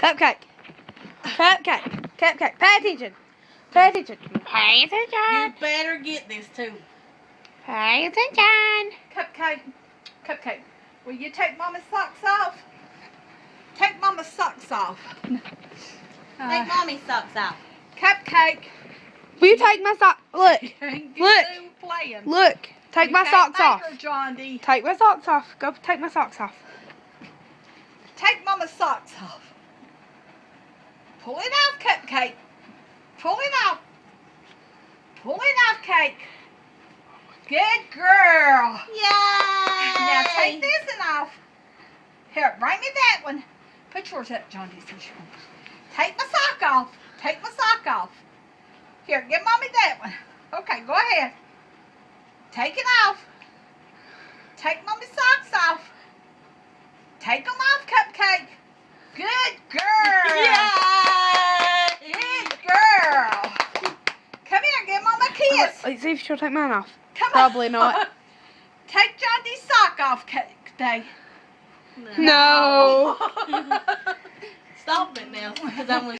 Cupcake. Cupcake. Cupcake. Pay attention. Pay attention. Pay attention. You better get this too. Pay attention. Cupcake. Cupcake. Will you take Mama's socks off? Take Mama's socks off. Take Mommy's socks out. Cupcake. Will you take my socks? Look. Get Look. through playing. Look. Take You my can't socks off. make her, John D. Take my socks off. Go take my socks off. Take Mama's socks off. Pull it off, Cupcake. Pull it off. Pull it off, Cake. Good girl. Yay! Now take this one off. Here, bring me that one. Put yours up, John D. Take my sock off. Take my sock off. Here, give Mommy that one. Okay, go ahead. Take it off. Take Mommy's socks off. Take them off, Cupcake. Good girl. Yay! Good girl. Come here, give Mama a kiss. Let's see if she'll take mine off. Come on. Probably not. Take John D's sock off, Cake Day. No. Stop it now, because I'm gonna